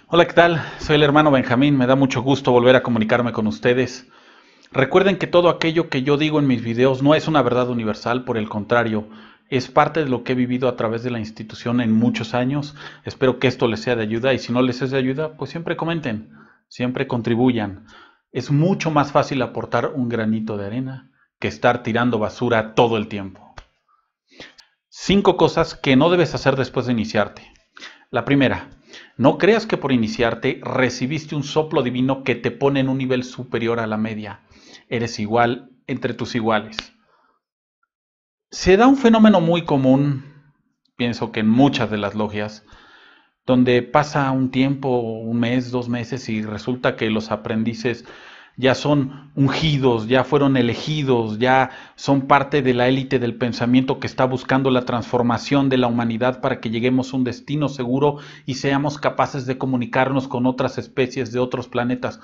Hola, ¿qué tal? Soy el hermano Benjamín, me da mucho gusto volver a comunicarme con ustedes. Recuerden que todo aquello que yo digo en mis videos no es una verdad universal, por el contrario, es parte de lo que he vivido a través de la institución en muchos años. Espero que esto les sea de ayuda y si no les es de ayuda, pues siempre comenten, siempre contribuyan. Es mucho más fácil aportar un granito de arena que estar tirando basura todo el tiempo. 5 cosas que no debes hacer después de iniciarte. La primera, no creas que por iniciarte recibiste un soplo divino que te pone en un nivel superior a la media. Eres igual entre tus iguales. Se da un fenómeno muy común, pienso que en muchas de las logias, donde pasa un tiempo, un mes, 2 meses, y resulta que los aprendices ya son ungidos, ya fueron elegidos, ya son parte de la élite del pensamiento que está buscando la transformación de la humanidad para que lleguemos a un destino seguro y seamos capaces de comunicarnos con otras especies de otros planetas.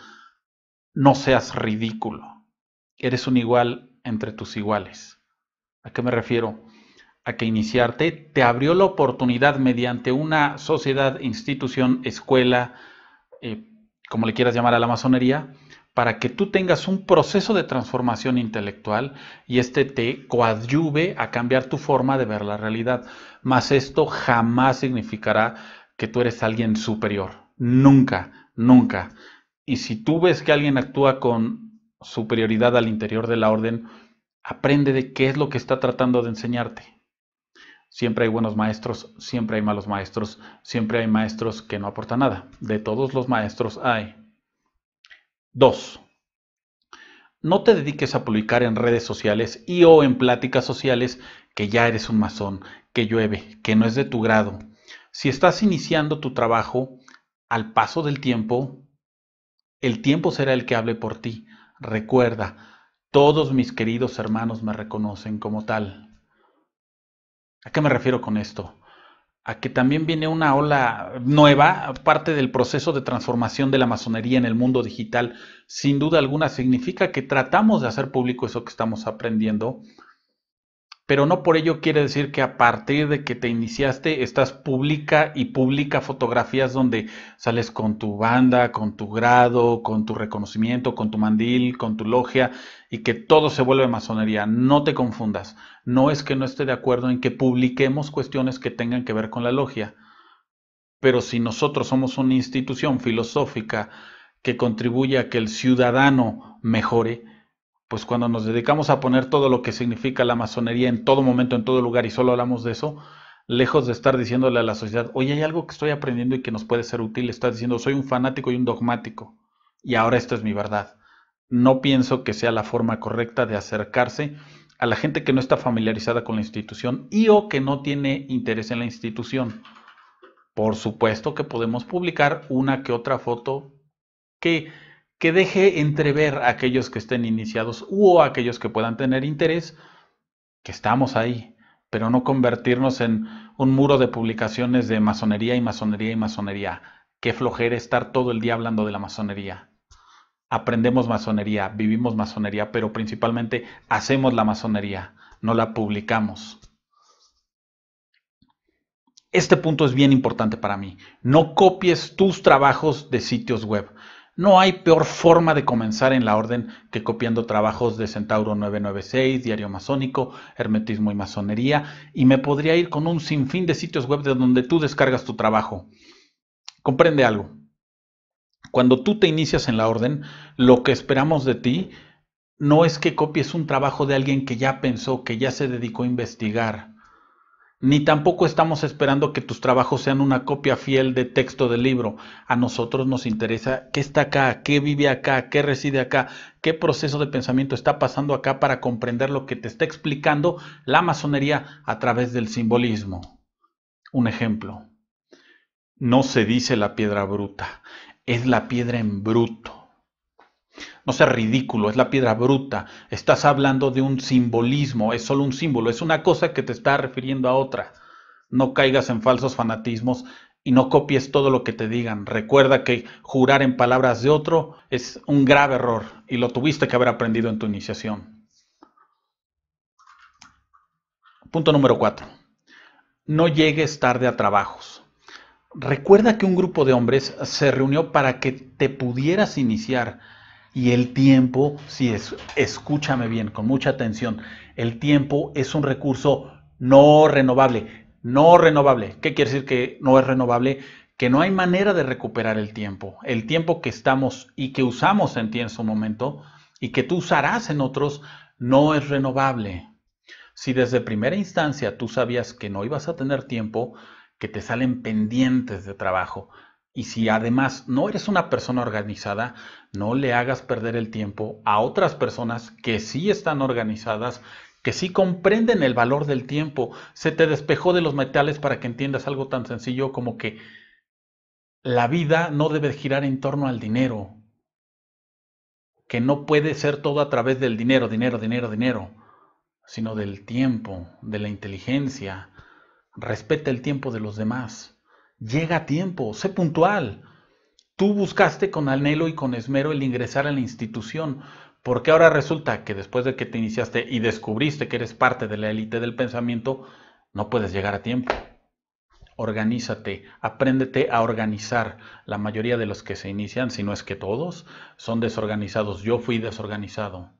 No seas ridículo. Eres un igual entre tus iguales. ¿A qué me refiero? A que iniciarte te abrió la oportunidad mediante una sociedad, institución, escuela, eh, como le quieras llamar a la masonería, para que tú tengas un proceso de transformación intelectual y este te coadyuve a cambiar tu forma de ver la realidad. Mas esto jamás significará que tú eres alguien superior. Nunca, nunca. Y si tú ves que alguien actúa con superioridad al interior de la orden, aprende de qué es lo que está tratando de enseñarte. Siempre hay buenos maestros, siempre hay malos maestros, siempre hay maestros que no aportan nada. De todos los maestros hay. 2. No te dediques a publicar en redes sociales y o en pláticas sociales que ya eres un masón, que llueve, que no es de tu grado. Si estás iniciando tu trabajo, al paso del tiempo, el tiempo será el que hable por ti. Recuerda, todos mis queridos hermanos me reconocen como tal. ¿A qué me refiero con esto? A que también viene una ola nueva, parte del proceso de transformación de la masonería en el mundo digital. Sin duda alguna significa que tratamos de hacer público eso que estamos aprendiendo, pero no por ello quiere decir que a partir de que te iniciaste estás publica y publica fotografías donde sales con tu banda, con tu grado, con tu reconocimiento, con tu mandil, con tu logia y que todo se vuelve masonería. No te confundas. No es que no esté de acuerdo en que publiquemos cuestiones que tengan que ver con la logia, pero si nosotros somos una institución filosófica que contribuye a que el ciudadano mejore, pues cuando nos dedicamos a poner todo lo que significa la masonería en todo momento, en todo lugar y solo hablamos de eso, lejos de estar diciéndole a la sociedad, oye, hay algo que estoy aprendiendo y que nos puede ser útil, estás diciendo, soy un fanático y un dogmático y ahora esta es mi verdad. No pienso que sea la forma correcta de acercarse a la gente que no está familiarizada con la institución y o que no tiene interés en la institución. Por supuesto que podemos publicar una que otra foto que, que deje entrever a aquellos que estén iniciados u a aquellos que puedan tener interés que estamos ahí, pero no convertirnos en un muro de publicaciones de masonería y masonería y masonería. Qué flojera estar todo el día hablando de la masonería. Aprendemos masonería, vivimos masonería, pero principalmente hacemos la masonería, no la publicamos. Este punto es bien importante para mí. No copies tus trabajos de sitios web. No hay peor forma de comenzar en la orden que copiando trabajos de Centauro 996, Diario Masónico, Hermetismo y Masonería, y me podría ir con un sinfín de sitios web de donde tú descargas tu trabajo. Comprende algo. Cuando tú te inicias en la orden, lo que esperamos de ti no es que copies un trabajo de alguien que ya pensó, que ya se dedicó a investigar. Ni tampoco estamos esperando que tus trabajos sean una copia fiel de texto del libro. A nosotros nos interesa qué está acá, qué vive acá, qué reside acá, qué proceso de pensamiento está pasando acá para comprender lo que te está explicando la masonería a través del simbolismo. Un ejemplo, no se dice la piedra bruta, es la piedra en bruto. No seas ridículo, es la piedra bruta. Estás hablando de un simbolismo, es solo un símbolo, es una cosa que te está refiriendo a otra. No caigas en falsos fanatismos y no copies todo lo que te digan. Recuerda que jurar en palabras de otro es un grave error y lo tuviste que haber aprendido en tu iniciación. Punto número 4. No llegues tarde a trabajos. Recuerda que un grupo de hombres se reunió para que te pudieras iniciar. Y el tiempo, escúchame bien, con mucha atención, el tiempo es un recurso no renovable. No renovable. ¿Qué quiere decir que no es renovable? Que no hay manera de recuperar el tiempo. El tiempo que estamos y que usamos en ti en su momento y que tú usarás en otros, no es renovable. Si desde primera instancia tú sabías que no ibas a tener tiempo, que te salen pendientes de trabajo, y si además no eres una persona organizada, no le hagas perder el tiempo a otras personas que sí están organizadas, que sí comprenden el valor del tiempo. Se te despejó de los metales para que entiendas algo tan sencillo como que la vida no debe girar en torno al dinero, que no puede ser todo a través del dinero, dinero, dinero, dinero, sino del tiempo, de la inteligencia. Respeta el tiempo de los demás. Llega a tiempo, sé puntual. Tú buscaste con anhelo y con esmero el ingresar a la institución, porque ahora resulta que después de que te iniciaste y descubriste que eres parte de la élite del pensamiento, no puedes llegar a tiempo. Organízate, apréndete a organizar. La mayoría de los que se inician, si no es que todos, son desorganizados. Yo fui desorganizado.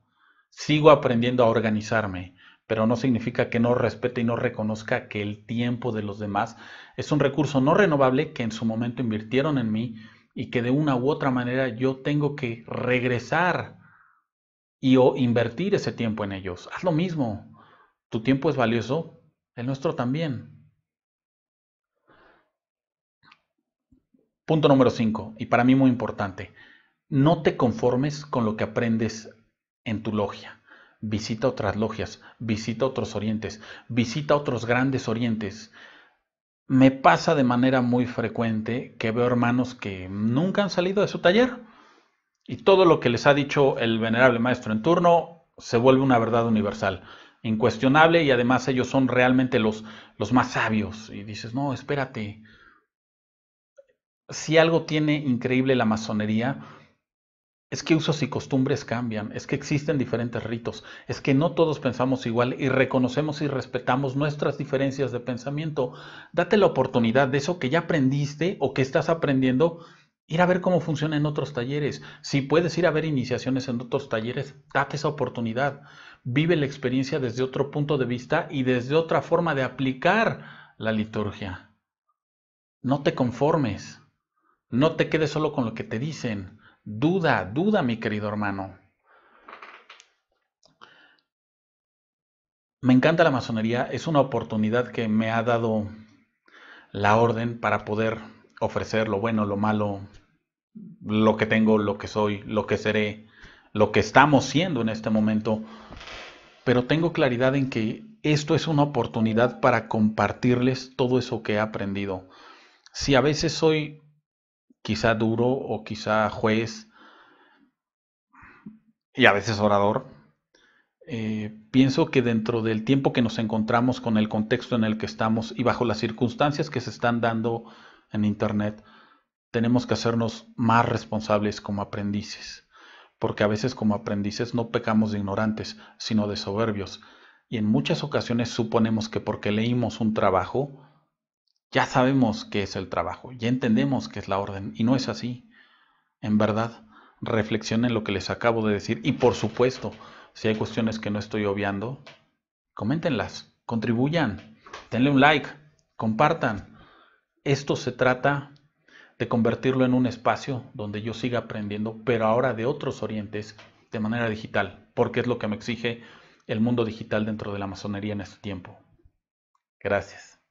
Sigo aprendiendo a organizarme, pero no significa que no respete y no reconozca que el tiempo de los demás es un recurso no renovable que en su momento invirtieron en mí y que de una u otra manera yo tengo que regresar y o invertir ese tiempo en ellos. Haz lo mismo. Tu tiempo es valioso, el nuestro también. Punto número 5, y para mí muy importante. No te conformes con lo que aprendes en tu logia. Visita otras logias, visita otros orientes, visita otros grandes orientes. Me pasa de manera muy frecuente que veo hermanos que nunca han salido de su taller y todo lo que les ha dicho el venerable maestro en turno se vuelve una verdad universal, incuestionable, y además ellos son realmente los más sabios. Y dices, no, espérate, si algo tiene increíble la masonería, es que usos y costumbres cambian, es que existen diferentes ritos, es que no todos pensamos igual y reconocemos y respetamos nuestras diferencias de pensamiento. Date la oportunidad de eso que ya aprendiste o que estás aprendiendo, ir a ver cómo funciona en otros talleres. Si puedes ir a ver iniciaciones en otros talleres, date esa oportunidad. Vive la experiencia desde otro punto de vista y desde otra forma de aplicar la liturgia. No te conformes. No te quedes solo con lo que te dicen. Duda, duda, mi querido hermano. Me encanta la masonería. Es una oportunidad que me ha dado la orden para poder ofrecer lo bueno, lo malo, lo que tengo, lo que soy, lo que seré, lo que estamos siendo en este momento. Pero tengo claridad en que esto es una oportunidad para compartirles todo eso que he aprendido. Si a veces soy quizá duro o quizá juez y a veces orador, pienso que dentro del tiempo que nos encontramos, con el contexto en el que estamos y bajo las circunstancias que se están dando en Internet, tenemos que hacernos más responsables como aprendices, porque a veces como aprendices no pecamos de ignorantes, sino de soberbios, y en muchas ocasiones suponemos que porque leímos un trabajo, ya sabemos qué es el trabajo, ya entendemos qué es la orden, y no es así. En verdad, reflexionen lo que les acabo de decir y por supuesto, si hay cuestiones que no estoy obviando, coméntenlas, contribuyan, denle un like, compartan. Esto se trata de convertirlo en un espacio donde yo siga aprendiendo, pero ahora de otros orientes, de manera digital, porque es lo que me exige el mundo digital dentro de la masonería en este tiempo. Gracias.